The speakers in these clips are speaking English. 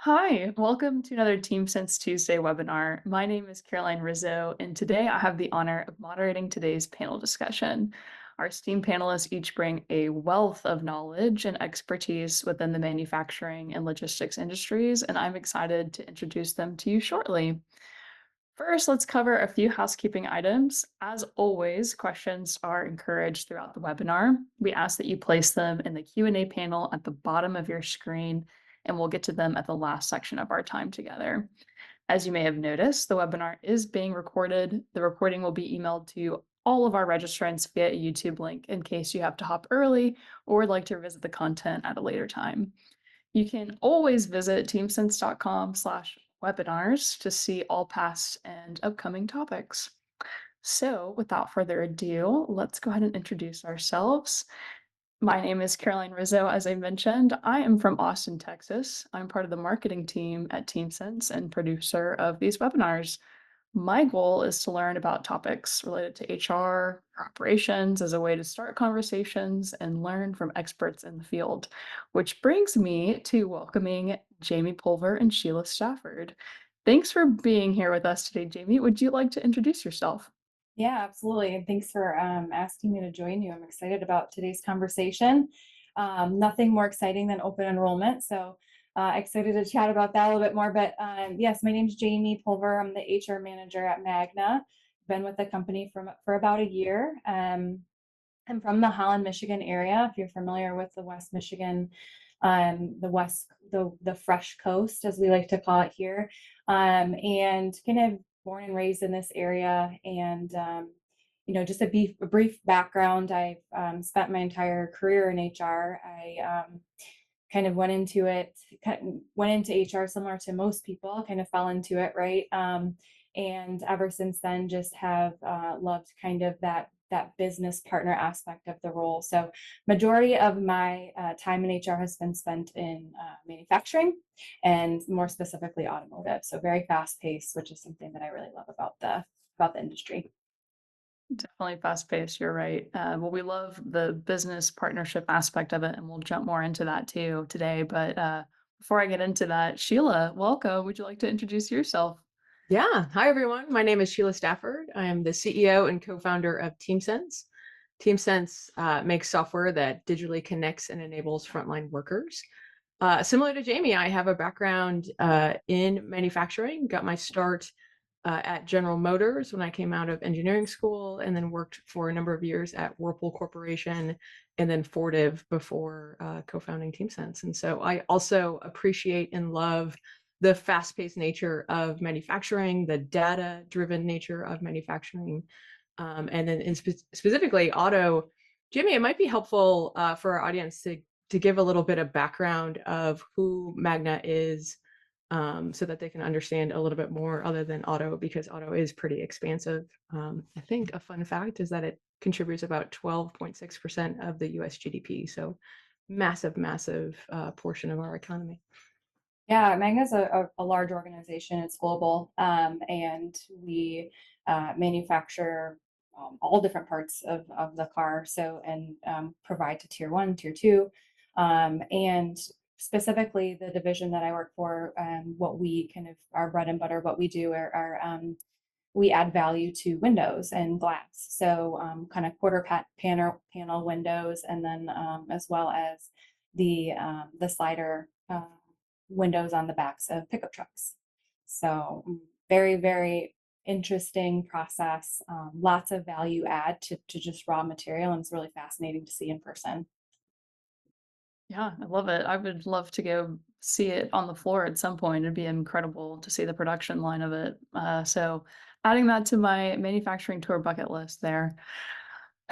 Hi, welcome to another TeamSense Tuesday webinar. My name is Caroline Rizzo, and today I have the honor of moderating today's panel discussion. Our esteemed panelists each bring a wealth of knowledge and expertise within the manufacturing and logistics industries, and I'm excited to introduce them to you shortly. First, let's cover a few housekeeping items. As always, questions are encouraged throughout the webinar. We ask that you place them in the Q&A panel at the bottom of your screen, and we'll get to them at the last section of our time together. As you may have noticed, the webinar is being recorded. The recording will be emailed to all of our registrants via a YouTube link in case you have to hop early or would like to revisit the content at a later time. You can always visit teamsense.com/webinars to see all past and upcoming topics. So, without further ado, let's go ahead and introduce ourselves. My name is Caroline Rizzo, as I mentioned. I am from Austin, Texas. I'm part of the marketing team at TeamSense and producer of these webinars. My goal is to learn about topics related to HR or operations as a way to start conversations and learn from experts in the field, which brings me to welcoming Jamie Pulver and Sheila Stafford. Thanks for being here with us today, Jamie. Would you like to introduce yourself? Yeah, absolutely. And thanks for asking me to join you. I'm excited about today's conversation. Nothing more exciting than open enrollment. So excited to chat about that a little bit more. But yes, my name's Jamie Pulver. I'm the HR manager at Magna. Been with the company for about a year. I'm from the Holland, Michigan area. If you're familiar with the West Michigan, the fresh coast, as we like to call it here, and kind of born and raised in this area. And just a brief background. I've spent my entire career in HR. I kind of went into HR similar to most people, kind of fell into it, right? And ever since then, just have loved kind of that business partner aspect of the role. So majority of my time in HR has been spent in manufacturing and more specifically automotive. So very fast paced, which is something that I really love about the industry. Definitely fast paced, you're right. Well, we love the business partnership aspect of it, and we'll jump more into that too today. But before I get into that, Sheila, welcome. Would you like to introduce yourself? Yeah. Hi, everyone. My name is Sheila Stafford. I am the CEO and co-founder of TeamSense. TeamSense makes software that digitally connects and enables frontline workers. Similar to Jamie, I have a background in manufacturing. Got my start at General Motors when I came out of engineering school, and then worked for a number of years at Whirlpool Corporation and then Fortive before co-founding TeamSense. And so I also appreciate and love the fast-paced nature of manufacturing, the data-driven nature of manufacturing, and then specifically auto. Jimmy, it might be helpful for our audience to give a little bit of background of who Magna is, so that they can understand a little bit more other than auto, because auto is pretty expansive. I think a fun fact is that it contributes about 12.6% of the US GDP. So massive, massive portion of our economy. Yeah, Magna's a large organization. It's global, and we manufacture all different parts of the car. So, and provide to tier one, tier two, and specifically the division that I work for. What we kind of our bread and butter, what we do we add value to windows and glass. So, kind of panel windows, and then as well as the slider. Windows on the backs of pickup trucks. So very, very interesting process. Lots of value add to just raw material, and it's really fascinating to see in person. Yeah, I love it. I would love to go see it on the floor at some point. It'd be incredible to see the production line of it. So, adding that to my manufacturing tour bucket list there.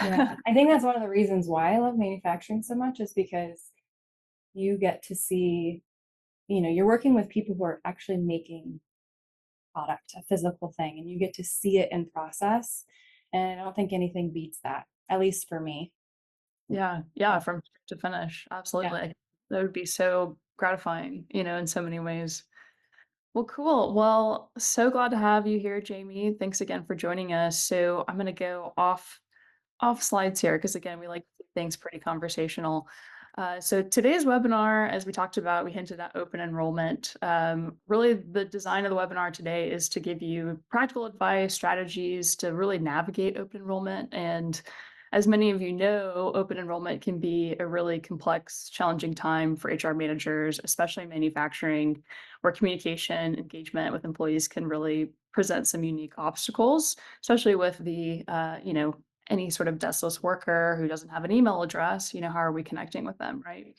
Yeah, I think that's one of the reasons why I love manufacturing so much, is because you get to see, you're working with people who are actually making product, a physical thing, and you get to see it in process. And I don't think anything beats that, at least for me. Yeah, yeah, from start to finish. Yeah. Absolutely. That would be so gratifying, in so many ways. Well, cool. Well, so glad to have you here, Jamie. Thanks again for joining us. So I'm going to go off slides here because again, we like to keep things pretty conversational. So today's webinar, as we talked about, we hinted at open enrollment. Really, the design of the webinar today is to give you practical advice, strategies to really navigate open enrollment. And as many of you know, open enrollment can be a really complex, challenging time for HR managers, especially in manufacturing, where communication, engagement with employees can really present some unique obstacles, especially with any sort of deskless worker who doesn't have an email address, how are we connecting with them, right?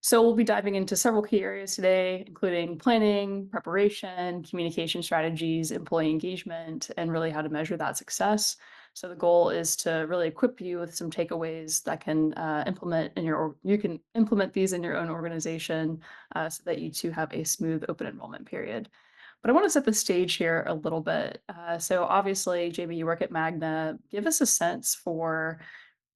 So we'll be diving into several key areas today, including planning, preparation, communication strategies, employee engagement, and really how to measure that success. So the goal is to really equip you with some takeaways that can you can implement these in your own organization so that you too have a smooth open enrollment period. But I want to set the stage here a little bit. So obviously, Jamie, you work at Magna. Give us a sense for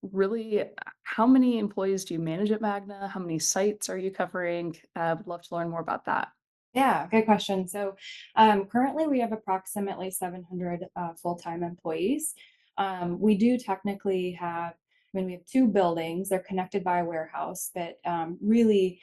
really how many employees do you manage at Magna? How many sites are you covering? Would love to learn more about that. Yeah, good question. So currently we have approximately 700 full-time employees. We do technically have, we have two buildings. They're connected by a warehouse, but really,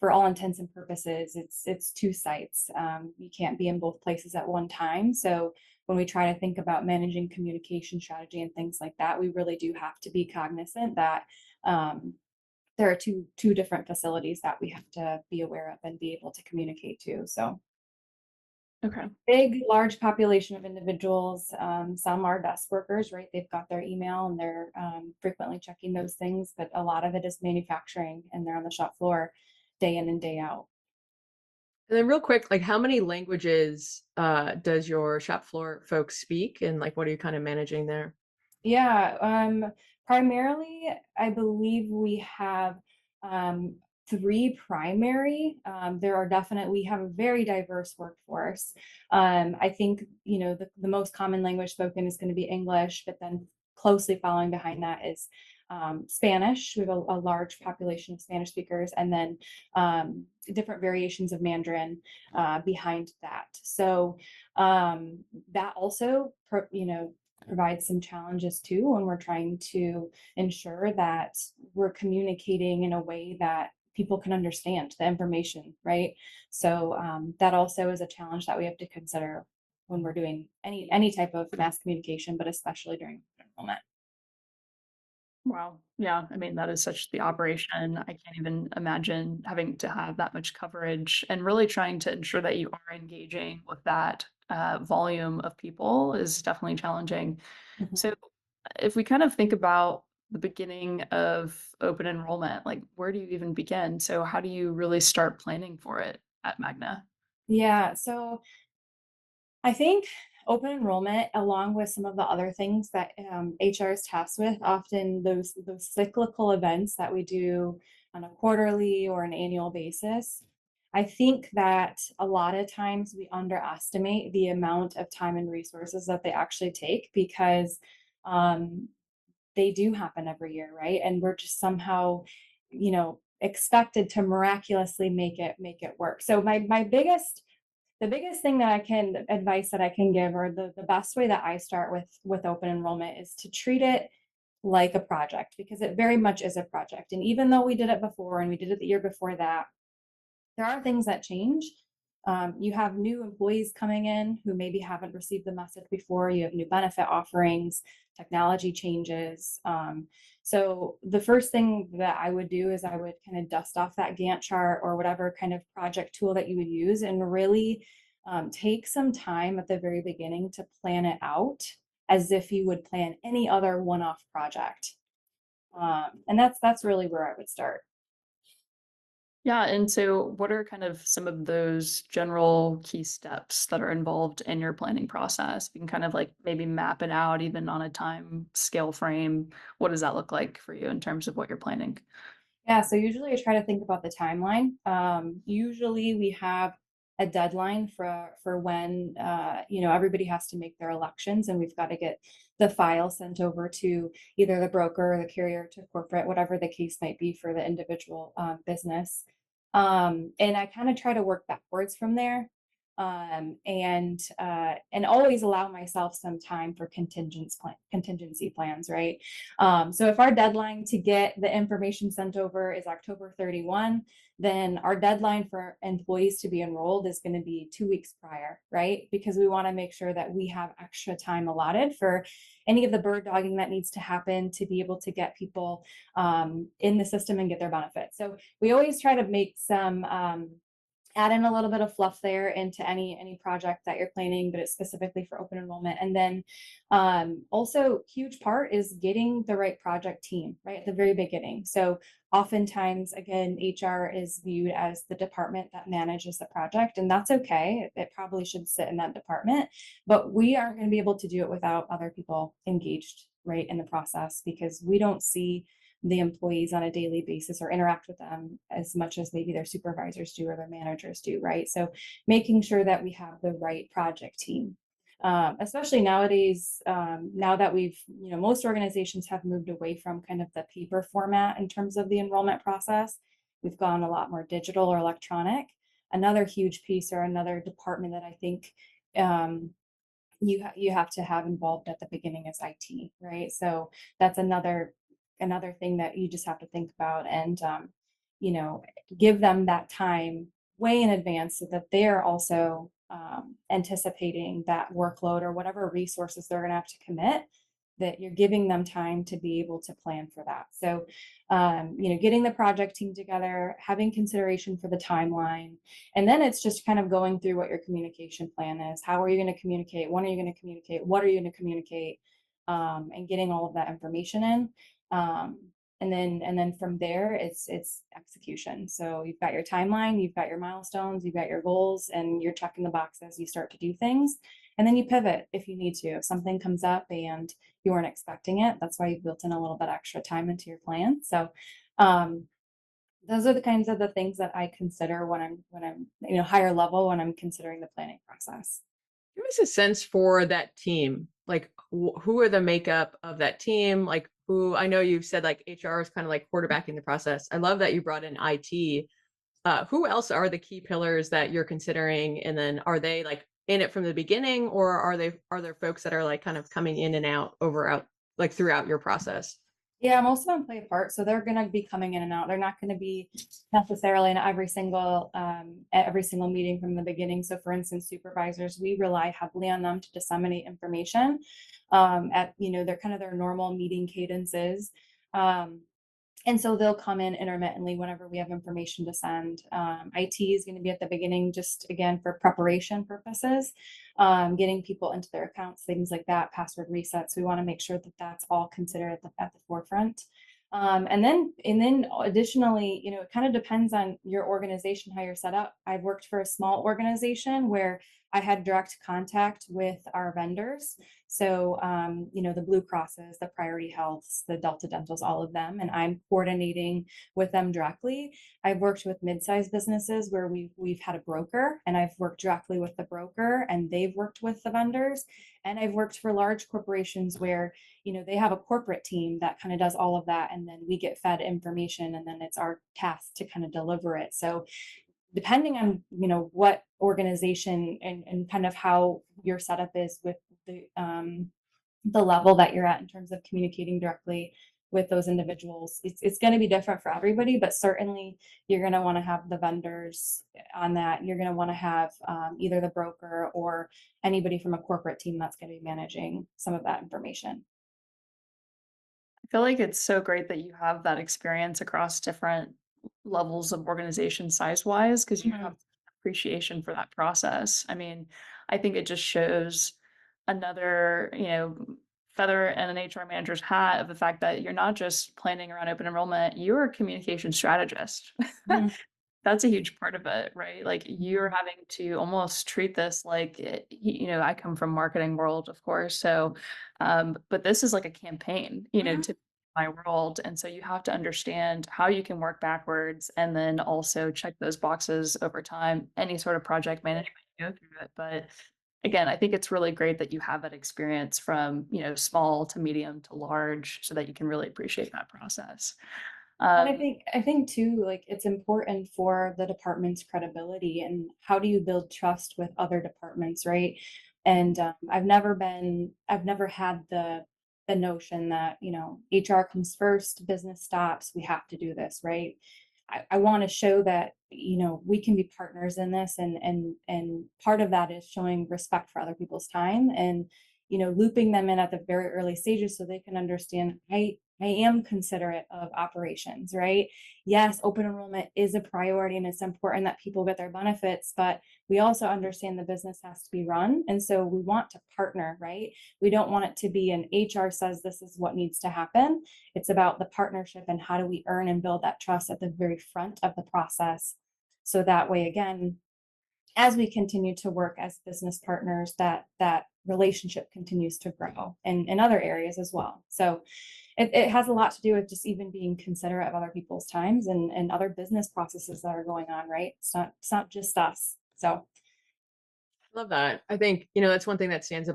for all intents and purposes, it's two sites. You can't be in both places at one time. So when we try to think about managing communication strategy and things like that, we really do have to be cognizant that there are two different facilities that we have to be aware of and be able to communicate to. So Okay. big, large population of individuals. Some are desk workers, right? They've got their email and they're frequently checking those things, but a lot of it is manufacturing and they're on the shop floor day in and day out. And then real quick, like how many languages does your shop floor folks speak, and like what are you kind of managing there? Yeah, primarily, I believe we have three primary. We have a very diverse workforce. I think, the most common language spoken is going to be English, but then closely following behind that is Spanish. We have a large population of Spanish speakers, and then different variations of Mandarin behind that. So that also, provides some challenges too when we're trying to ensure that we're communicating in a way that people can understand the information, right? So that also is a challenge that we have to consider when we're doing any type of mass communication, but especially during enrollment. Wow. Yeah. I mean, that is such the operation. I can't even imagine having to have that much coverage and really trying to ensure that you are engaging with that volume of people is definitely challenging. Mhm. So, if we kind of think about the beginning of open enrollment, like where do you even begin? So, how do you really start planning for it at Magna? Yeah, so I think open enrollment, along with some of the other things that HR is tasked with, often those cyclical events that we do on a quarterly or an annual basis. I think that a lot of times we underestimate the amount of time and resources that they actually take because um, they do happen every year, right? And we're just somehow, expected to miraculously make it work. So my biggest the biggest thing that I can advice that I can give, or the best way that I start with open enrollment, is to treat it like a project, because it very much is a project. And even though we did it before and we did it the year before that, there are things that change. You have new employees coming in who maybe haven't received the message before. You have new benefit offerings, technology changes. So the first thing that I would do is I would kind of dust off that Gantt chart or whatever kind of project tool that you would use, and really take some time at the very beginning to plan it out as if you would plan any other one-off project. And that's really where I would start. Yeah, and so what are kind of some of those general key steps that are involved in your planning process? You can kind of like maybe map it out even on a time scale frame. What does that look like for you in terms of what you're planning? Yeah, so usually I try to think about the timeline. Usually we have a deadline for when everybody has to make their elections, and we've got to get the file sent over to either the broker or the carrier to corporate, whatever the case might be for the individual business. And I kind of try to work backwards from there. and always allow myself some time for contingency plans, right? So if our deadline to get the information sent over is October 31, then our deadline for employees to be enrolled is going to be 2 weeks prior, right? Because we want to make sure that we have extra time allotted for any of the bird dogging that needs to happen to be able to get people in the system and get their benefits. So we always try to make some add in a little bit of fluff there into any project that you're planning, but it's specifically for open enrollment. And then also huge part is getting the right project team right at the very beginning. So oftentimes, again, HR is viewed as the department that manages the project, and that's okay. It probably should sit in that department, but we aren't going to be able to do it without other people engaged right in the process, because we don't see the employees on a daily basis or interact with them as much as maybe their supervisors do or their managers do, right? So making sure that we have the right project team, especially nowadays, now that most organizations have moved away from kind of the paper format in terms of the enrollment process. We've gone a lot more digital or electronic. Another huge piece or another department that I think you have to have involved at the beginning is IT, right? So that's another thing that you just have to think about, and give them that time way in advance so that they're also anticipating that workload or whatever resources they're going to have to commit, that you're giving them time to be able to plan for that. So getting the project team together, having consideration for the timeline, and then it's just kind of going through what your communication plan is. How are you going to communicate? When are you going to communicate? What are you going to communicate? And getting all of that information in. And then from there, it's execution. So you've got your timeline, you've got your milestones, you've got your goals, and you're checking the box as you start to do things. And then you pivot if you need to. If something comes up and you weren't expecting it, that's why you built in a little bit extra time into your plan. So those are the kinds of the things that I consider when I'm higher level, when I'm considering the planning process. Give us a sense for that team. Like, who are the makeup of that team? Like, who I know you've said like HR is kind of like quarterbacking the process. I love that you brought in IT. Who else are the key pillars that you're considering? And then are they like in it from the beginning, or are there folks that are like kind of coming in and out like throughout your process? Yeah, most of them play a part. So they're going to be coming in and out. They're not going to be necessarily in every single meeting from the beginning. So for instance, supervisors, we rely heavily on them to disseminate information at they're kind of their normal meeting cadences. And so they'll come in intermittently whenever we have information to send. IT is going to be at the beginning, just again for preparation purposes, getting people into their accounts, things like that, password resets. We want to make sure that that's all considered at the forefront. And then additionally, it kind of depends on your organization, how you're set up. I've worked for a small organization where I had direct contact with our vendors. So, the Blue Crosses, the Priority Healths, the Delta Dentals, all of them, and I'm coordinating with them directly. I've worked with mid-sized businesses where we've had a broker, and I've worked directly with the broker, and they've worked with the vendors. And I've worked for large corporations where they have a corporate team that kind of does all of that, and then we get fed information, and then it's our task to kind of deliver it. So depending on what organization and kind of how your setup is with the level that you're at in terms of communicating directly with those individuals, it's going to be different for everybody, but certainly you're going to want to have the vendors on that. You're going to want to have either the broker or anybody from a corporate team that's going to be managing some of that information. I feel like it's so great that you have that experience across different levels of organization size-wise, because you have appreciation for that process. I mean, I think it just shows another, feather in an HR manager's hat of the fact that you're not just planning around open enrollment, you're a communication strategist. Mhm. That's a huge part of it, right? Like you're Mhm. having to almost treat this like, I come from marketing world, of course. So, but this is like a campaign, Mhm. to my world. And so you have to understand how you can work backwards and then also check those boxes over time, any sort of project management, go through it. But again, I think it's really great that you have that experience from, small to medium to large so that you can really appreciate that process. And I Um, think I think too, like it's important for the department's credibility and how do you build trust with other departments, right? And I've never had the notion that, HR comes first, business stops, we have to do this, right? I want to show that, we can be partners in this, and part of that is showing respect for other people's time, and looping them in at the very early stages so they can understand I am considerate of operations, right? Yes, open enrollment is a priority and it's important that people get their benefits, but we also understand the business has to be run. And so we want to partner, right? We don't want it to be an HR says this is what needs to happen. It's about the partnership and how do we earn and build that trust at the very front of the process. So that way, again, as we continue to work as business partners, that relationship continues to grow and in other areas as well. So it has a lot to do with just even being considerate of other people's times and other business processes that are going on, right? It's not just us. So Love that. I think, that's one thing that stands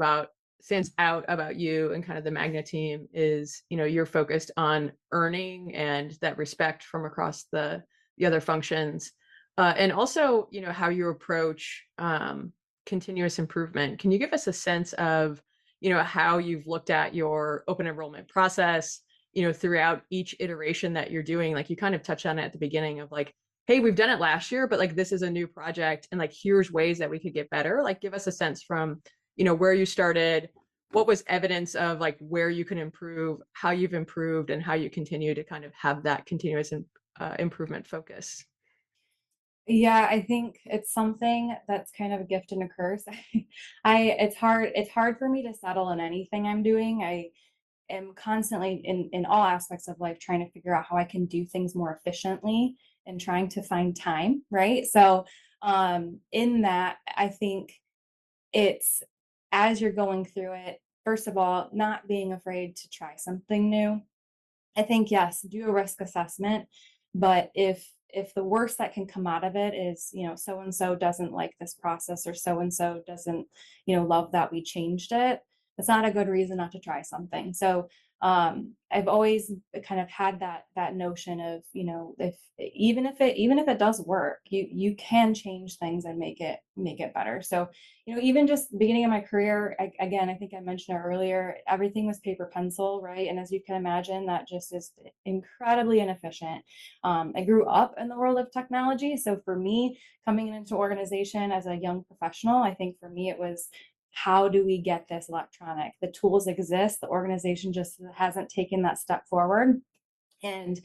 out about you and kind of the Magna team is, you're focused on earning and that respect from across the other functions. And also, how you approach continuous improvement. Can you give us a sense of, how you've looked at your open enrollment process, throughout each iteration that you're doing? Like you kind of touched on it at the beginning of like, hey, we've done it last year, but like this is a new project and like here's ways that we could get better. Like give us a sense from, where you started, what was evidence of like where you can improve, how you've improved, and how you continue to kind of have that continuous improvement focus. yeah, I think it's something that's kind of a gift and a curse. It's hard for me to settle in anything I'm doing. I am constantly in all aspects of life trying to figure out how I can do things more efficiently and trying to find time, right? So in that, I think it's as you're going through it, first of all, not being afraid to try something new. I think yes, do a risk assessment, but if the worst that can come out of it is, so and so doesn't like this process or so and so doesn't, love that we changed it, that's not a good reason not to try something. So I've always kind of had that notion of, if even if it does work, you can change things and make it better. So even just beginning of my career, again, I think I mentioned it earlier, everything was paper pencil, right? And as you can imagine, that just is incredibly inefficient. I grew up in the world of technology. So for me, coming into organization as a young professional, I think for me, it was how do we get this electronic? The tools exist, the organization just hasn't taken that step forward. And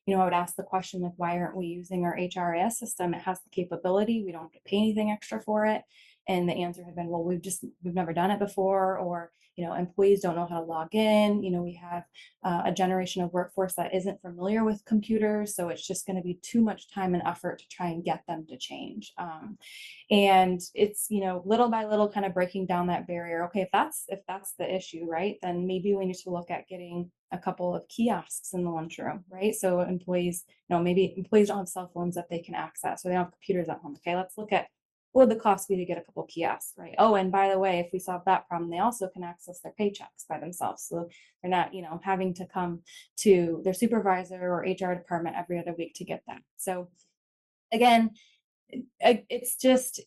I would ask the question, like, why aren't we using our HRIS system? It has the capability. We don't have to pay anything extra for it. And the answer had been, well, we've never done it before, or employees don't know how to log in. We have a generation of workforce that isn't familiar with computers, so it's just going to be too much time and effort to try and get them to change. And it's little by little kind of breaking down that barrier. Okay, if that's the issue, right, then maybe we need to look at getting a couple of kiosks in the lunchroom, right? So employees, maybe employees don't have cell phones that they can access, or they don't have computers at home. Okay, let's look at what would the cost be to get a couple kiosks, right? Oh, and by the way, if we solve that problem, they also can access their paychecks by themselves. So they're not, having to come to their supervisor or HR department every other week to get that. So again, it's just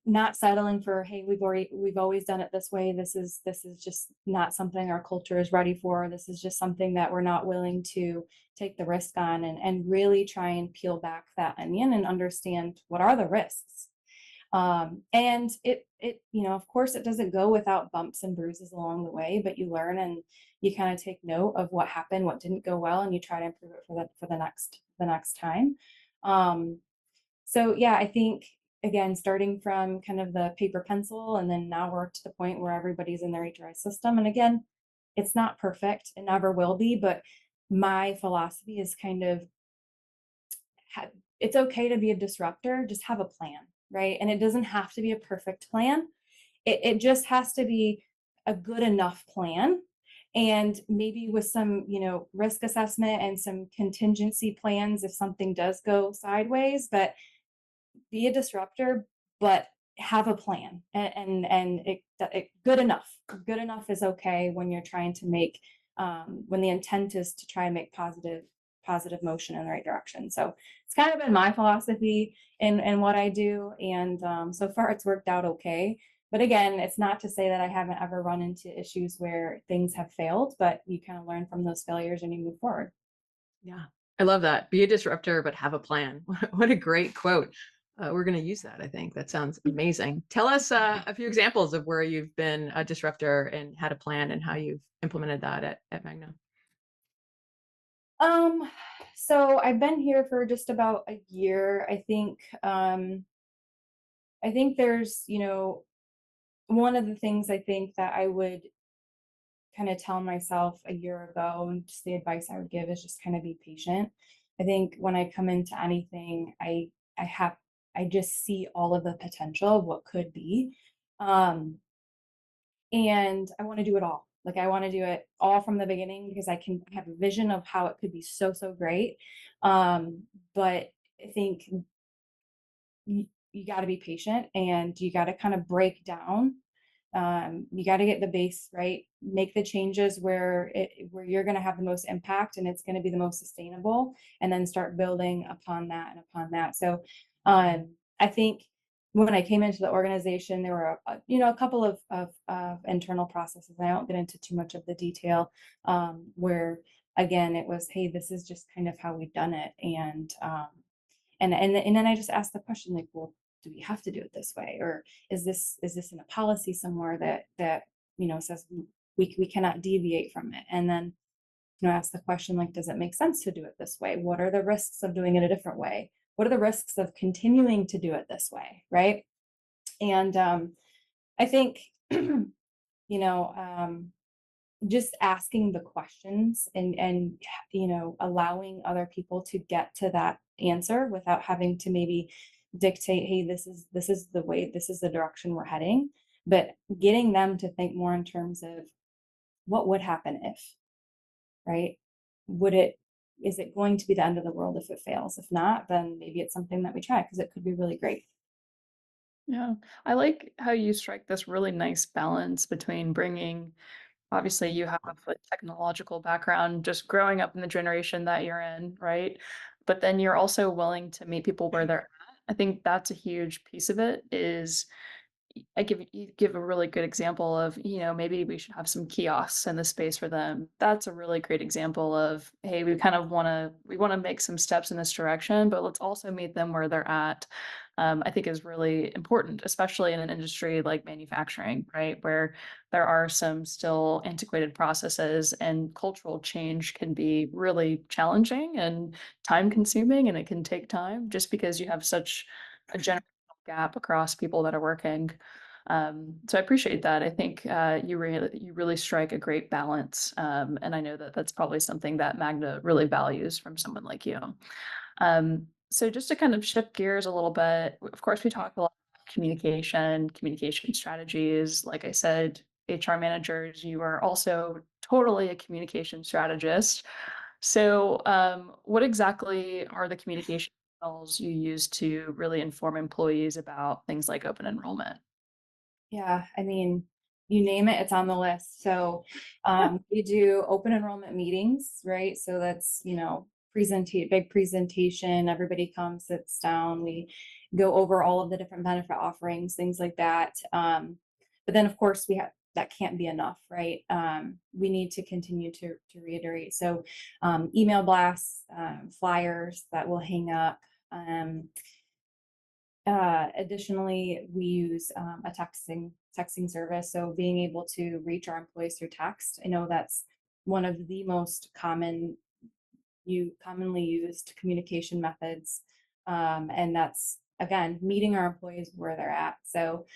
not settling for, hey, we've always done it this way, this is just not something our culture is ready for, this is just something that we're not willing to take the risk on, and really try and peel back that onion and understand what are the risks. And it of course it doesn't go without bumps and bruises along the way, but you learn and you kind of take note of what happened, what didn't go well, and you try to improve it for the next time. So yeah, I think again, starting from kind of the paper pencil, and then now we're to the point where everybody's in their HRI system. And again, it's not perfect, it never will be, but my philosophy is kind of it's okay to be a disruptor, just have a plan, right? And it doesn't have to be a perfect plan. It just has to be a good enough plan. And maybe with some, risk assessment and some contingency plans if something does go sideways, but be a disruptor, but have a plan, and it good enough is okay when you're trying to make when the intent is to try and make positive positive motion in the right direction. So it's kind of been my philosophy in what I do. And so far it's worked out okay. But again, it's not to say that I haven't ever run into issues where things have failed, but you kind of learn from those failures and you move forward. Yeah, I love that. Be a disruptor, but have a plan. What a great quote. We're going to use that, I think. That sounds amazing. Tell us a few examples of where you've been a disruptor and had a plan and how you've implemented that at Magna. Um, so I've been here for just about a year. I think there's, one of the things I think that I would kind of tell myself a year ago, and just the advice I would give is just kind of be patient. I think when I come into anything, I have I just see all of the potential of what could be. Um, and I want to do it all. Like I want to do it all from the beginning because I can have a vision of how it could be so, so great. But I think you got to be patient and you got to kind of break down. You got to get the base right, make the changes where you're going to have the most impact and it's going to be the most sustainable, and then start building upon that and upon that. So I think when I came into the organization, there were a couple of internal processes. I won't get into too much of the detail, where again it was, hey, this is just kind of how we've done it, and then I just asked the question, like, well, do we have to do it this way, or is this in a policy somewhere that says we cannot deviate from it? And then ask the question, like, does it make sense to do it this way? What are the risks of doing it a different way? What are the risks of continuing to do it this way, right? And I think you know just asking the questions and allowing other people to get to that answer without having to maybe dictate, hey, this is the way, this is the direction we're heading, but getting them to think more in terms of what would happen if, right? would it is it going to be the end of the world if it fails? If not, then maybe it's something that we try because it could be really great. Yeah. I like how you strike this really nice balance between bringing, obviously, you have a technological background, just growing up in the generation that you're in, right? But then you're also willing to meet people where they're at. I think that's a huge piece of it is you give a really good example of, maybe we should have some kiosks in the space for them. That's a really great example of, hey, we want to make some steps in this direction, but let's also meet them where they're at. I think is really important, especially in an industry like manufacturing, right? Where there are some still antiquated processes and cultural change can be really challenging and time consuming, and it can take time just because you have such a generational gap across people that are working. So I appreciate that. I think you really strike a great balance, and I know that that's probably something that Magna really values from someone like you. So just to kind of shift gears a little bit, of course, we talk a lot about communication strategies. Like I said, HR managers, you are also totally a communication strategist. So, what exactly are the communication channels you use to really inform employees about things like open enrollment? Yeah, I mean, you name it, it's on the list. So we do open enrollment meetings, right? So that's, big presentation, everybody comes, sits down, we go over all of the different benefit offerings, things like that. But then of course that can't be enough, right? We need to continue to reiterate. So email blasts, flyers that will hang up. Additionally, we use a texting service, so being able to reach our employees through text. I know that's one of the most commonly used communication methods, and that's again meeting our employees where they're at. So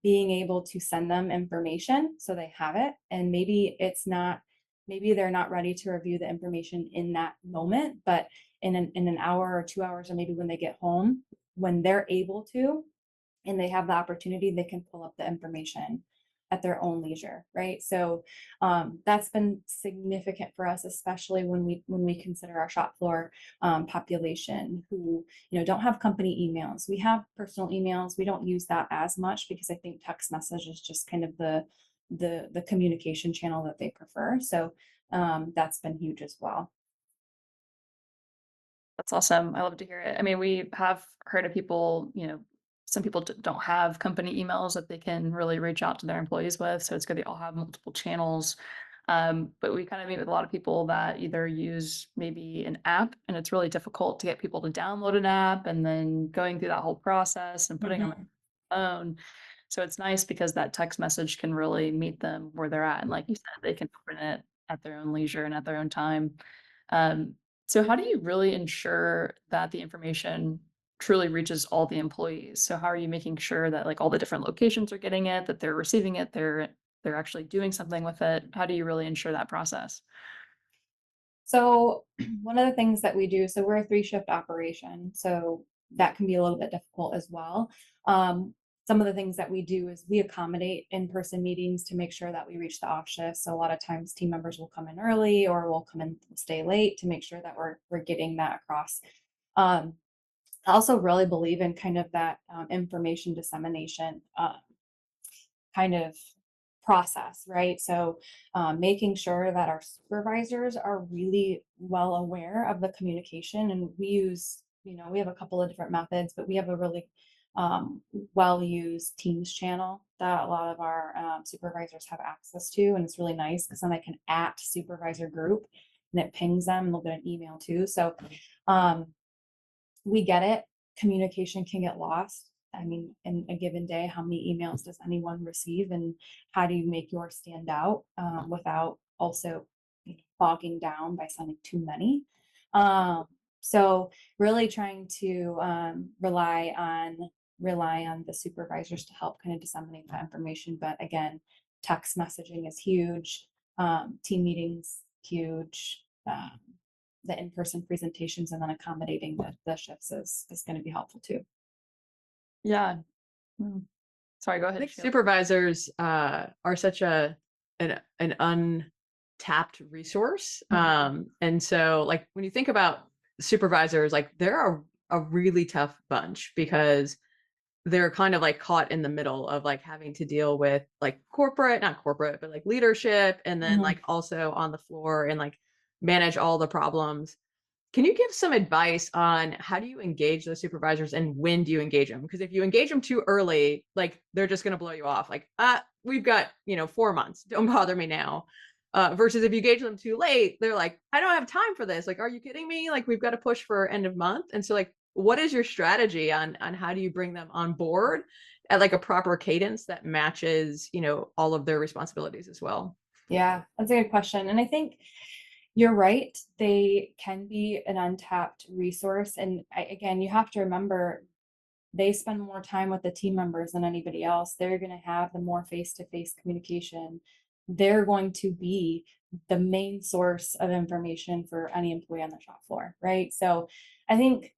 being able to send them information so they have it, and maybe they're not ready to review the information in that moment, but in an hour or 2 hours, or maybe when they get home, when they're able to and they have the opportunity, they can pull up the information at their own leisure, right? So that's been significant for us, especially when we consider our shop floor population who don't have company emails. We have personal emails. We don't use that as much because I think text message is just kind of the communication channel that they prefer. So that's been huge as well. That's awesome. I love to hear it. I mean, we have heard of people, some people don't have company emails that they can really reach out to their employees with. So it's good they all have multiple channels. But we kind of meet with a lot of people that either use maybe an app, and it's really difficult to get people to download an app and then going through that whole process and putting them on Mhm. their phone. So it's nice because that text message can really meet them where they're at. And like you said, they can open it at their own leisure and at their own time. Um, so how do you really ensure that the information truly reaches all the employees? So how are you making sure that like all the different locations are getting it, that they're receiving it, they're actually doing something with it? How do you really ensure that process? So one of the things that we do, so we're a three-shift operation, so that can be a little bit difficult as well. Some of the things that we do is we accommodate in-person meetings to make sure that we reach the off shift. So a lot of times team members will come in early or will come in stay late to make sure that we're getting that across. Um, I also really believe in kind of that information dissemination. Kind of process, right? So, making sure that our supervisors are really well aware of the communication, and we use, we have a couple of different methods, but we have a really well used Teams channel that a lot of our supervisors have access to, and it's really nice because then I can at supervisor group and it pings them, and they'll get an email too. So, um, we get it. Communication can get lost. I mean, in a given day, how many emails does anyone receive, and how do you make yours stand out without also bogging down by sending too many? Um, so really trying to rely on the supervisors to help kind of disseminate that information. But again, text messaging is huge. Team meetings huge. The in-person presentations and then accommodating the shifts is going to be helpful too. Yeah. Mm. Sorry, go I ahead, think Sheila. supervisors are such an untapped resource. Mhm. And so like when you think about supervisors, like they're a really tough bunch because they're kind of like caught in the middle of like having to deal with like corporate, not corporate, but like leadership, and then Mhm. like also on the floor and like manage all the problems. Can you give some advice on how do you engage those supervisors and when do you engage them? Because if you engage them too early, like they're just going to blow you off. Like, we've got 4 months. Don't bother me now. Versus if you engage them too late, they're like, I don't have time for this. Like, are you kidding me? Like, we've got to push for end of month. And so, like, what is your strategy on how do you bring them on board at like a proper cadence that matches all of their responsibilities as well? Yeah, that's a good question. And I think you're right. They can be an untapped resource. And again, you have to remember they spend more time with the team members than anybody else. They're going to have the more face-to-face communication. They're going to be the main source of information for any employee on the shop floor, right? So I think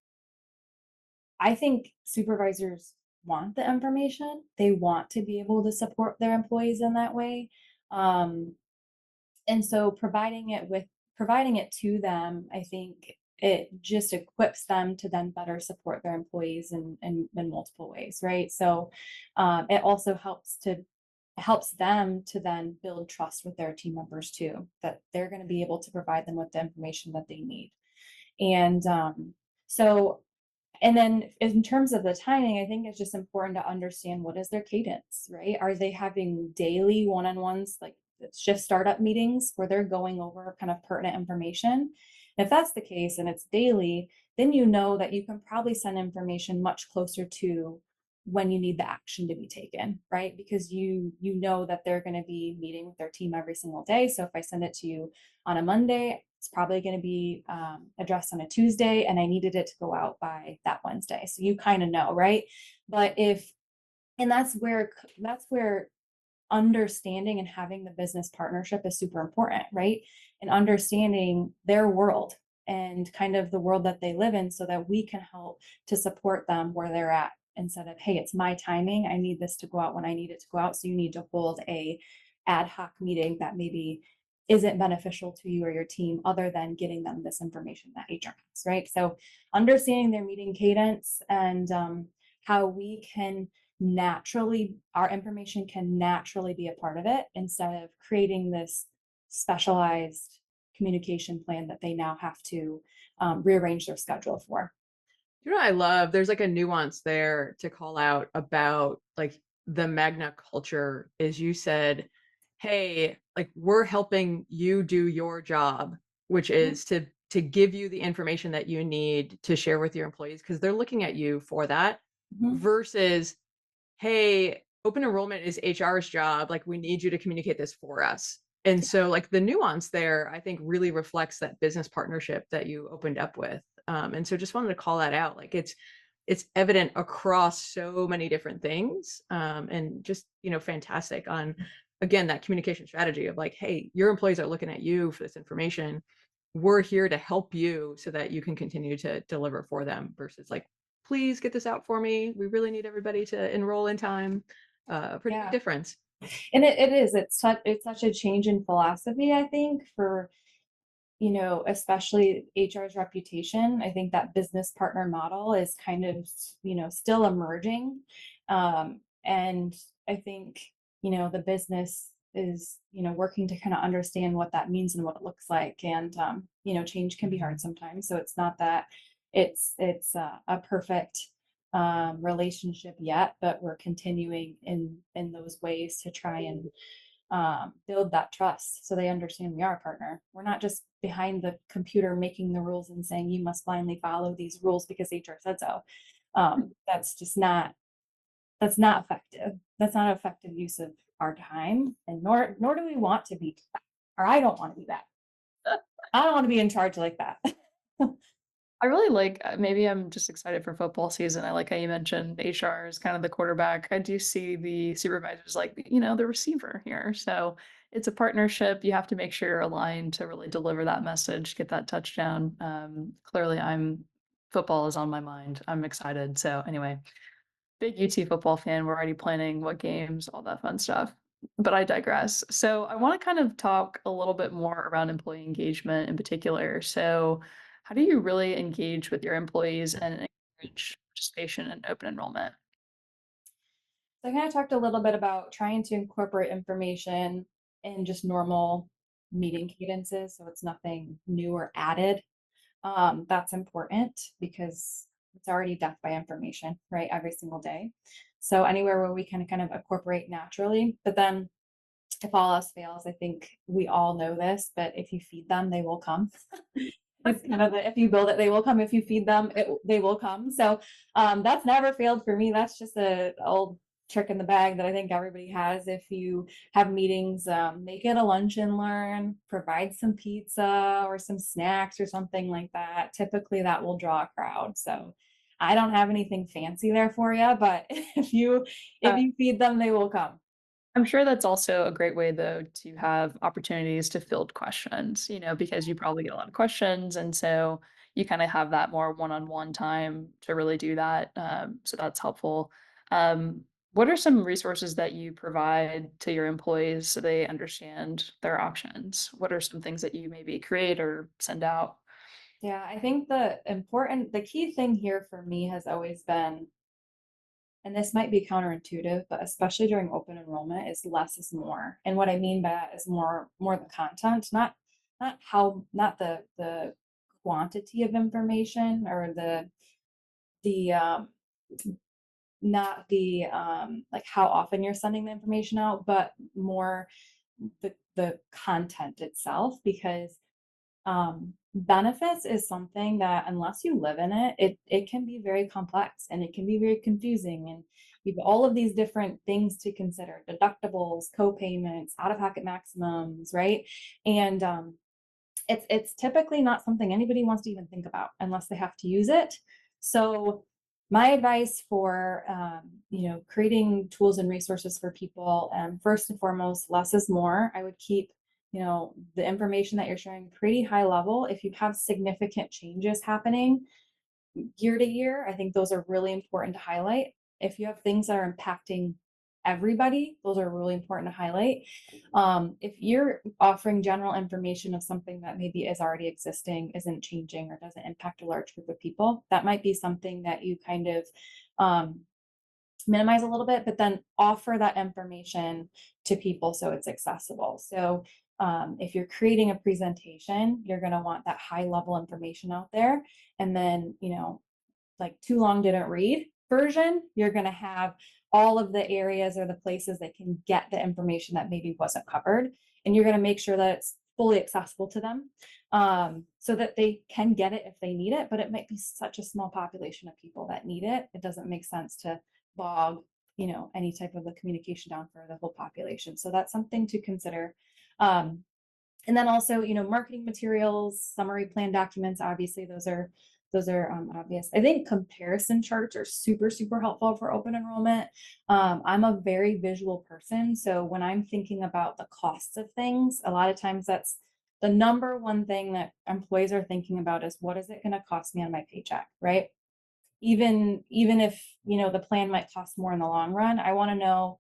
I think supervisors want the information. They want to be able to support their employees in that way. Um, and so providing it to them, I think it just equips them to then better support their employees in multiple ways, right? So it also helps them to then build trust with their team members too, that they're going to be able to provide them with the information that they need. And so and then in terms of the timing, I think it's just important to understand what is their cadence, right? Are they having daily one-on-ones, like shift startup meetings where they're going over kind of pertinent information? If that's the case and it's daily, then you know that you can probably send information much closer to when you need the action to be taken, right? Because you know that they're going to be meeting with their team every single day. So if I send it to you on a Monday, it's probably going to be addressed on a Tuesday, and I needed it to go out by that Wednesday. So you kind of know, right? But and that's where understanding and having the business partnership is super important, right? And understanding their world and kind of the world that they live in so that we can help to support them where they're at instead of, hey, it's my timing. I need this to go out when I need it to go out. So you need to hold a ad hoc meeting that maybe isn't beneficial to you or your team other than getting them this information that HR has, right? So understanding their meeting cadence and how we can our information can naturally be a part of it instead of creating this specialized communication plan that they now have to rearrange their schedule for. You know what I love? There's like a nuance there to call out about like the Magna culture is you said, hey, like we're helping you do your job, which Mhm, is to give you the information that you need to share with your employees because they're looking at you for that mhm. versus, hey, open enrollment is HR's job. Like we need you to communicate this for us. And so like the nuance there, I think really reflects that business partnership that you opened up with. And so just wanted to call that out. Like it's evident across so many different things. And just, fantastic on again that communication strategy of like, hey, your employees are looking at you for this information. We're here to help you so that you can continue to deliver for them versus like, please get this out for me. We really need everybody to enroll in time. Pretty big Yeah, difference. and it is. It's such a change in philosophy, I think, for especially HR's reputation. I think that business partner model is kind of, still emerging. And I think, the business is, working to kind of understand what that means and what it looks like. And, change can be hard sometimes. So it's not that it's a perfect relationship yet, but we're continuing in those ways to try and build that trust so they understand we are a partner. We're not just behind the computer making the rules and saying you must blindly follow these rules because HR said so. That's just not that's not effective. That's not effective use of our time, and nor do we want to be, or I don't want to be that. I don't want to be in charge like that. I really like maybe I'm just excited for football season. I like how you mentioned HR is kind of the quarterback. I do see the supervisors like, the receiver here. So it's a partnership. You have to make sure you're aligned to really deliver that message, get that touchdown. Clearly, football is on my mind. I'm excited. So anyway, big UT football fan. We're already planning what games, all that fun stuff. But I digress. So I want to kind of talk a little bit more around employee engagement in particular. So how do you really engage with your employees and encourage participation in open enrollment? So I kind of talked a little bit about trying to incorporate information in just normal meeting cadences, so it's nothing new or added. That's important because it's already death by information, right? Every single day. So anywhere where we can kind of incorporate naturally, but then if all else fails, I think we all know this, but if you feed them, they will come. It's kind of if you build it, they will come. If you feed them, they will come. So that's never failed for me. That's just a old trick in the bag that I think everybody has. If you have meetings, make it a lunch and learn, provide some pizza or some snacks or something like that. Typically that will draw a crowd. So I don't have anything fancy there for you, but if you feed them, they will come. I'm sure that's also a great way, though, to have opportunities to field questions, because you probably get a lot of questions. And so you kind of have that more one on one time to really do that. So that's helpful. What are some resources that you provide to your employees so they understand their options? What are some things that you maybe create or send out? Yeah, I think the key thing here for me has always been, and this might be counterintuitive, but especially during open enrollment, is less is more. And what I mean by that is more the content, not the quantity of information or the not the like how often you're sending the information out, but more the content itself, because benefits is something that unless you live in it, it can be very complex and it can be very confusing, and you've all of these different things to consider: deductibles, co-payments, out-of-pocket maximums, right? And it's typically not something anybody wants to even think about unless they have to use it. So my advice for creating tools and resources for people, first and foremost, less is more. I would keep the information that you're sharing pretty high level. If you have significant changes happening year to year, I think those are really important to highlight. If you have things that are impacting everybody, those are really important to highlight. If you're offering general information of something that maybe is already existing, isn't changing, or doesn't impact a large group of people, that might be something that you kind of minimize a little bit, but then offer that information to people so it's accessible. So if you're creating a presentation, you're going to want that high level information out there. And then, like too long didn't read version, you're going to have all of the areas or the places that can get the information that maybe wasn't covered. And you're going to make sure that it's fully accessible to them, so that they can get it if they need it. But it might be such a small population of people that need it. It doesn't make sense to bog, any type of the communication down for the whole population. So that's something to consider. And then also, marketing materials, summary plan documents, obviously those are obvious. I think comparison charts are super, super helpful for open enrollment. I'm a very visual person. So when I'm thinking about the costs of things, a lot of times that's the number one thing that employees are thinking about is what is it going to cost me on my paycheck, right? Even if, the plan might cost more in the long run, I want to know,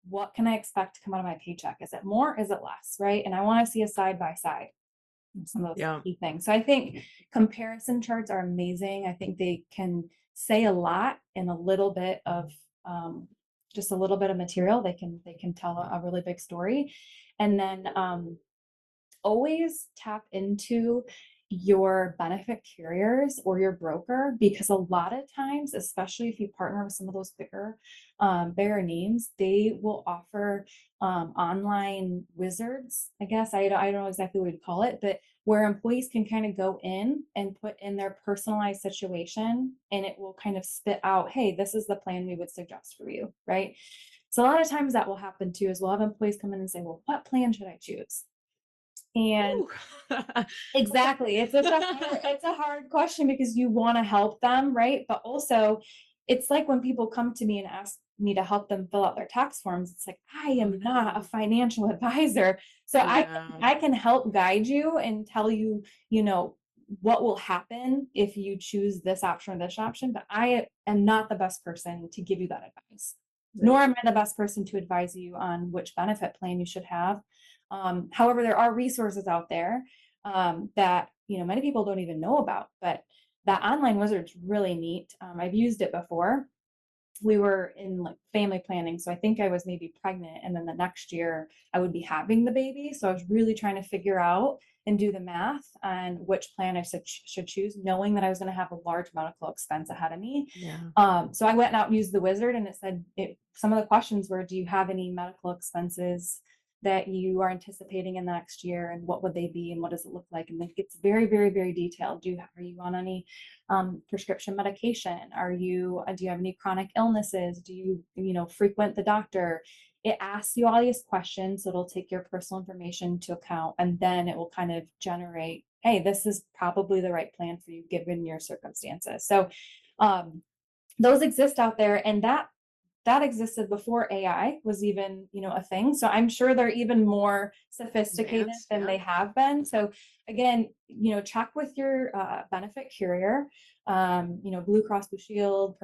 what can I expect to come out of my paycheck? Is it more? Is it less? Right? And I want to see a side by side, some of those key things. So I think comparison charts are amazing. I think they can say a lot in a little bit of just a little bit of material. They can tell a really big story. And then always tap into your benefit carriers or your broker, because a lot of times, especially if you partner with some of those bigger names, they will offer online wizards, I guess. I don't know exactly what you'd call it, but where employees can kind of go in and put in their personalized situation, and it will kind of spit out, hey, this is the plan we would suggest for you, right? So a lot of times that will happen too, is we'll have employees come in and say, well, what plan should I choose? And exactly, it's a hard question, because you want to help them, right? But also, it's like when people come to me and ask me to help them fill out their tax forms, it's like, I am not a financial advisor. So I can help guide you and tell you, what will happen if you choose this option or this option, but I am not the best person to give you that advice. Nor am I the best person to advise you on which benefit plan you should have. However, there are resources out there that many people don't even know about, but that online wizard's really neat. I've used it before. We were in like family planning, so I think I was maybe pregnant, and then the next year I would be having the baby. So I was really trying to figure out and do the math on which plan I should choose, knowing that I was going to have a large medical expense ahead of me. So I went out and used the wizard, and it said some of the questions were, do you have any medical expenses that you are anticipating in the next year, and what would they be, and what does it look like? And it gets very, very, very detailed. Are you on any prescription medication? Do you have any chronic illnesses? Do you frequent the doctor? It asks you all these questions, so it'll take your personal information into account, and then it will kind of generate, hey, this is probably the right plan for you given your circumstances. So those exist out there, and that existed before AI was even, a thing. So I'm sure they're even more sophisticated than they have been. So again, check with your benefit carrier, Blue Cross Blue Shield,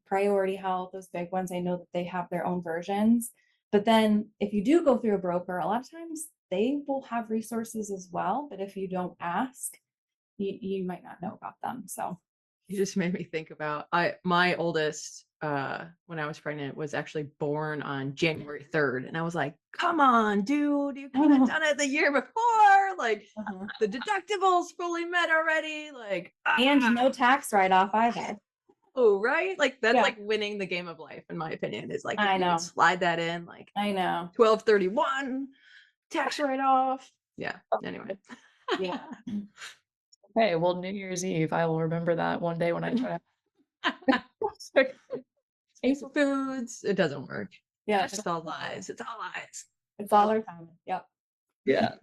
Priority Health, those big ones. I know that they have their own versions. But then if you do go through a broker, a lot of times they will have resources as well. But if you don't ask, you might not know about them. So you just made me think about my oldest when I was pregnant was actually born on January 3rd. And I was like, come on, dude, you could have done it the year before. Like the deductibles fully met already. Like, and no tax write-off either. Oh, right. Like that's like winning the game of life, in my opinion, is like, I know, slide that in, like I know 1231 tax write-off. Yeah. Anyway. Yeah. Okay, well, New Year's Eve, I will remember that one day when I try to April Foods, it doesn't work. Yeah, it's all lies. It's all lies. It's all our time. Yep. Yeah.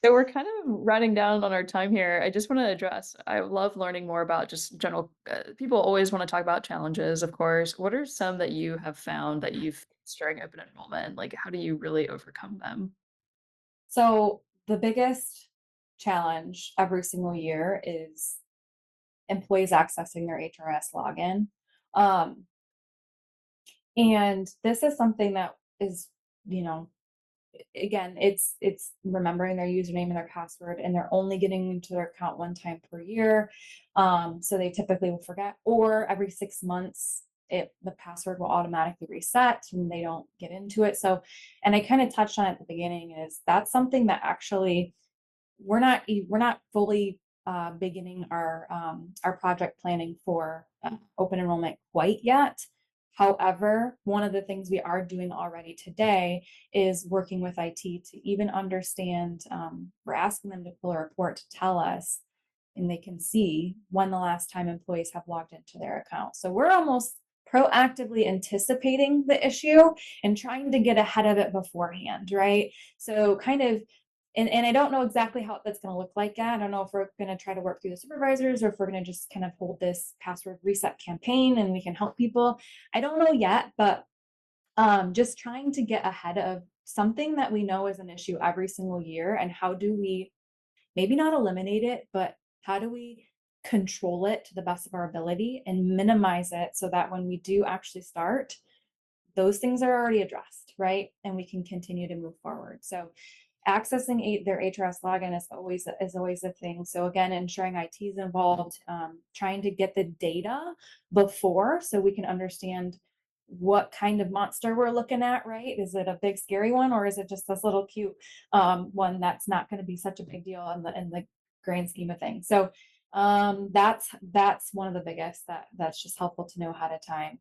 So we're kind of running down on our time here. I just want to address, I love learning more about just general, people always want to talk about challenges, of course. What are some that you have found that you've faced during open enrollment? Like, how do you really overcome them? So the biggest challenge every single year is employees accessing their HRS login. And this is something that is, again, it's remembering their username and their password, and they're only getting into their account one time per year. So they typically will forget, or every 6 months the password will automatically reset and they don't get into it. So, and I kind of touched on it at the beginning, is that's something that actually we're not fully beginning our project planning for open enrollment quite yet. However, one of the things we are doing already today is working with IT to even understand. We're asking them to pull a report to tell us, and they can see when the last time employees have logged into their account. So we're almost proactively anticipating the issue and trying to get ahead of it beforehand, right? So kind of, and I don't know exactly how that's going to look like yet. I don't know if we're going to try to work through the supervisors or if we're going to just kind of hold this password reset campaign and we can help people. I don't know yet, but just trying to get ahead of something that we know is an issue every single year, and how do we maybe not eliminate it, but how do we control it to the best of our ability and minimize it so that when we do actually start, those things are already addressed, right? And we can continue to move forward. So accessing their HRS login is always a thing. So again, ensuring IT is involved, trying to get the data before so we can understand what kind of monster we're looking at, right? Is it a big scary one, or is it just this little cute one that's not going to be such a big deal in the grand scheme of things? So that's one of the biggest that's just helpful to know ahead of time.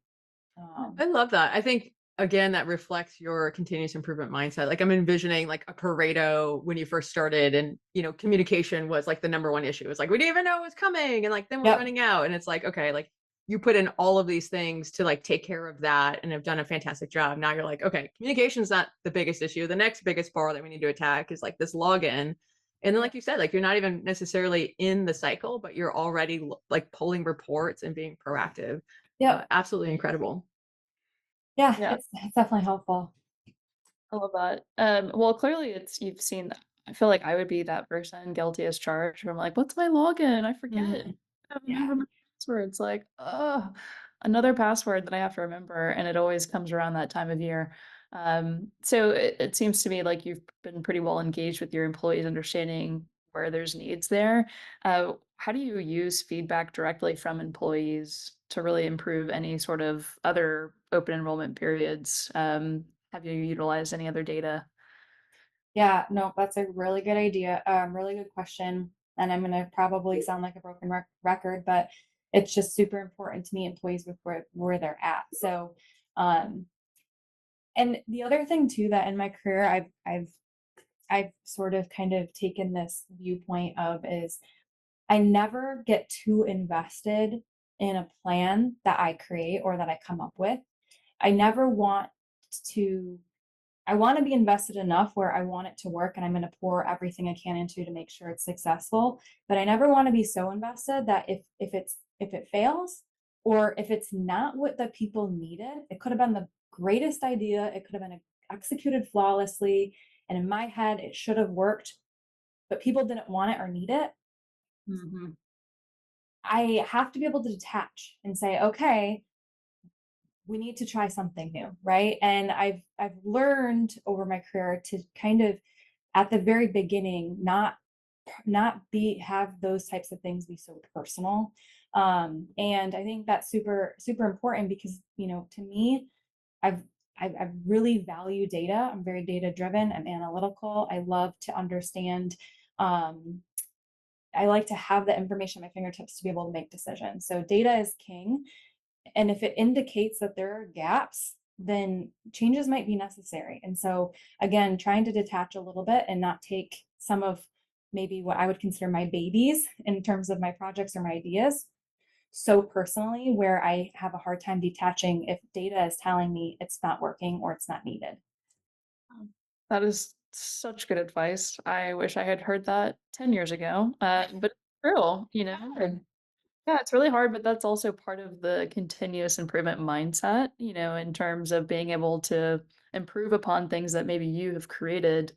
I love that. I think again that reflects your continuous improvement mindset. Like I'm envisioning like a Pareto when you first started, and communication was like the number one issue. It's like we didn't even know it was coming, and like then we're Yep. running out, and it's like okay, like you put in all of these things to like take care of that, and have done a fantastic job. Now you're like, okay, communication is not the biggest issue. The next biggest bar that we need to attack is like this login. And then, like you said, like you're not even necessarily in the cycle, but you're already like pulling reports and being proactive. Yep. Absolutely incredible. Yeah, Yeah. it's definitely helpful. I love that. Well, clearly you've seen I feel like I would be that person guilty as charged. Where I'm like, what's my login? I forget. Mhm. I don't Yeah. remember my password. It's like, oh, another password that I have to remember, and it always comes around that time of year. So it seems to me like you've been pretty well engaged with your employees, understanding where there's needs there. How do you use feedback directly from employees to really improve any sort of other open enrollment periods? Have you utilized any other data? Yeah, no, that's a really good idea. Really good question. And I'm gonna probably sound like a broken record, but it's just super important to me, employees with where they're at. So, um, and the other thing too, that in my career I've sort of kind of taken this viewpoint of, is I never get too invested in a plan that I create or that I come up with. I never want to I want to be invested enough where I want it to work and I'm going to pour everything I can into to make sure it's successful. But I never want to be so invested that if it fails, or if it's not what the people needed, it could have been the greatest idea. It could have been executed flawlessly. And in my head, it should have worked, but people didn't want it or need it. Mhm. I have to be able to detach and say, okay, we need to try something new, right? And I've learned over my career to kind of, at the very beginning, not be have those types of things be so personal. And I think that's super super important, because to me, I've I really value data. I'm very data driven. I'm analytical. I love to understand. um, I like to have the information at my fingertips to be able to make decisions. So data is king, and if it indicates that there are gaps, then changes might be necessary. And so, again, trying to detach a little bit and not take some of maybe what I would consider my babies in terms of my projects or my ideas so personally, where I have a hard time detaching if data is telling me it's not working or it's not needed. That is such good advice. I wish I had heard that 10 years ago. But it's true, and yeah, it's really hard, but that's also part of the continuous improvement mindset, in terms of being able to improve upon things that maybe you have created,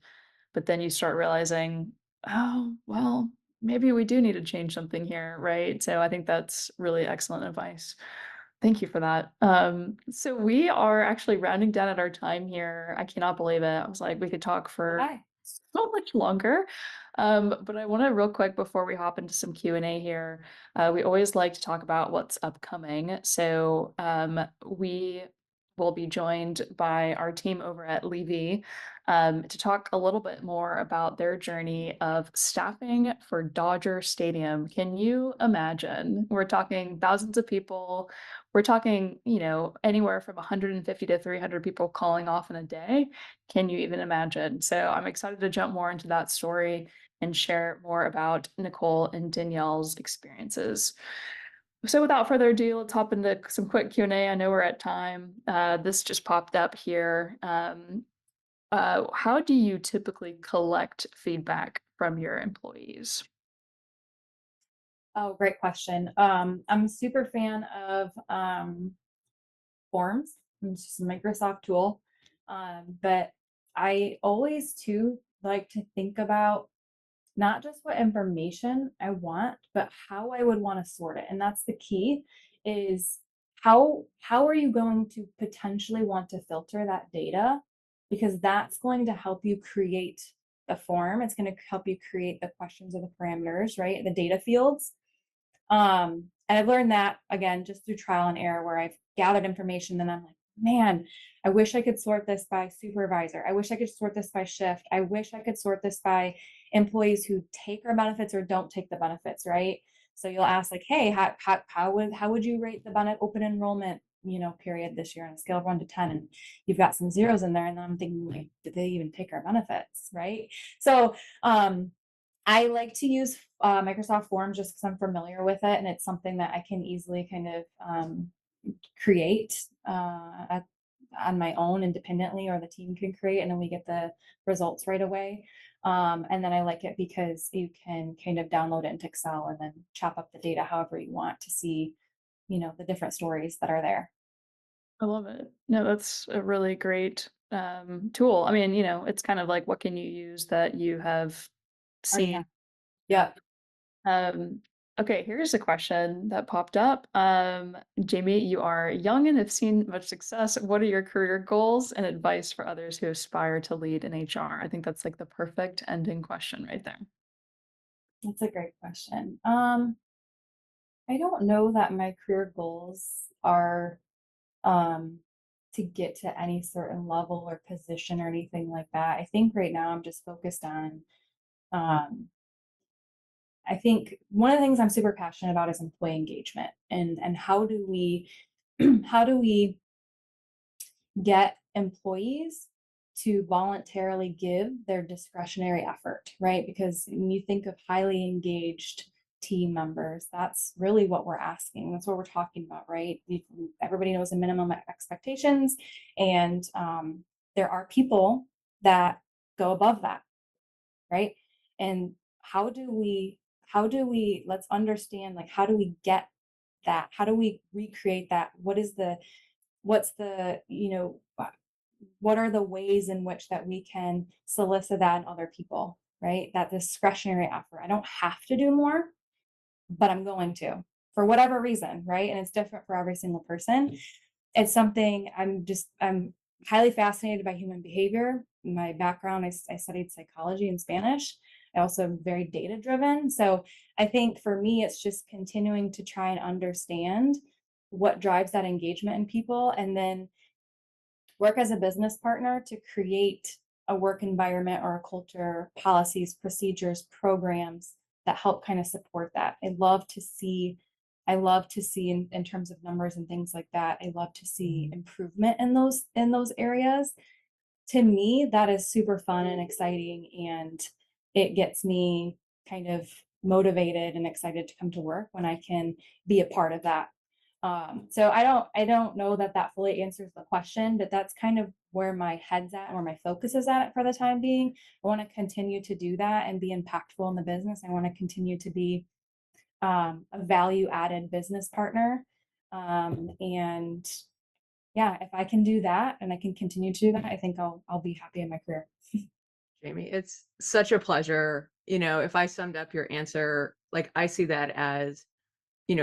but then you start realizing, oh, well, maybe we do need to change something here, right? So I think that's really excellent advice. Thank you for that. So we are actually rounding down at our time here. I cannot believe it. I was like, we could talk for Hi. so much longer. But I want to real quick before we hop into some Q&A here. We always like to talk about what's upcoming. So we will be joined by our team over at Levy to talk a little bit more about their journey of staffing for Dodger Stadium. Can you imagine? We're talking thousands of people. We're talking, anywhere from 150 to 300 people calling off in a day. Can you even imagine? So I'm excited to jump more into that story and share more about Nicole and Danielle's experiences. So without further ado, let's hop into some quick Q&A. I know we're at time. This just popped up here. How do you typically collect feedback from your employees? Oh, great question. I'm a super fan of Forms. It's just a Microsoft tool. But I always too like to think about not just what information I want, but how I would want to sort it. And that's the key is how are you going to potentially want to filter that data? Because that's going to help you create the form. It's going to help you create the questions or the parameters, right? The data fields. And I've learned that again just through trial and error where I've gathered information and I'm like, man, I wish I could sort this by supervisor. I wish I could sort this by shift. I wish I could sort this by employees who take our benefits or don't take the benefits, right? So you'll ask like, hey, how would you rate the open enrollment, period this year on a scale of 1 to 10? And you've got some zeros in there. And then I'm thinking, like, did they even take our benefits? Right. So I like to use Microsoft Forms just because I'm familiar with it, and it's something that I can easily kind of create on my own independently, or the team can create, and then we get the results right away. And then I like it because you can kind of download it into Excel and then chop up the data however you want to see, the different stories that are there. I love it. No, that's a really great tool. I mean, it's kind of like what can you use that you have Already seen. have. Yeah. Um, okay, here's a question that popped up. Jamie, you are young and have seen much success. What are your career goals and advice for others who aspire to lead in HR? I think that's like the perfect ending question right there. That's a great question. I don't know that my career goals are um, to get to any certain level or position or anything like that. I think right now I'm just focused on, um, I think one of the things I'm super passionate about is employee engagement and how do we, how do we get employees to voluntarily give their discretionary effort, right? Because when you think of highly engaged team members, that's really what we're asking. That's what we're talking about, right? Everybody knows the minimum expectations, and there are people that go above that, right? And let's understand, like, how do we get that? How do we recreate that? What's the what are the ways in which that we can solicit that in other people, right? That discretionary effort. I don't have to do more, but I'm going to for whatever reason, right? And it's different for every single person. It's something I'm highly fascinated by human behavior. My background, I studied psychology and Spanish. I also am very data driven. So I think for me, it's just continuing to try and understand what drives that engagement in people, and then work as a business partner to create a work environment or a culture, policies, procedures, programs that help kind of support that. I love to see in terms of numbers and things like that. I love to see improvement in those areas. To me, that is super fun and exciting, and it gets me kind of motivated and excited to come to work when I can be a part of that. So I don't know that that fully answers the question, but that's kind of where my head's at and where my focus is at for the time being. I want to continue to do that and be impactful in the business. I want to continue to be a value added business partner. And yeah, if I can do that and I can continue to do that, I think I'll be happy in my career. Jamie, it's such a pleasure. If I summed up your answer, like I see that as,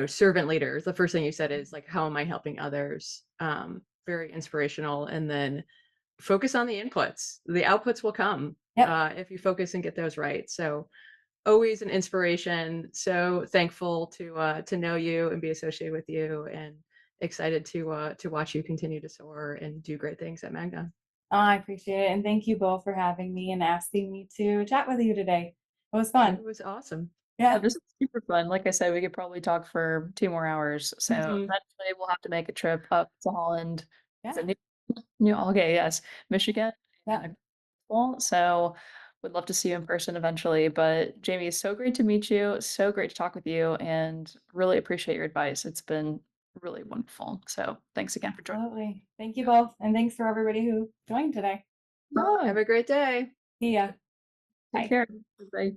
servant leaders. The first thing you said is like, how am I helping others? Very inspirational. And then focus on the inputs. The outputs will come. if you focus and get those right. So always an inspiration. So thankful to know you and be associated with you, and excited to watch you continue to soar and do great things at Magna. I appreciate it. And thank you both for having me and asking me to chat with you today. It was It fun. was awesome. Yeah, Yeah. this is super fun. Like I said, we could probably talk for 2 more hours. So Mhm. eventually we'll have to make a trip up to Holland. Is Yeah. it New okay, yes, Michigan. Yeah. And well, so would love to see you in person eventually. But Jamie, it's so great to meet you. So great to talk with you and really appreciate your advice. It's been really wonderful. So thanks again for joining. Absolutely. Thank you both. And thanks for everybody who joined today. Yeah, Have a great day. See ya. take Bye. care. Bye.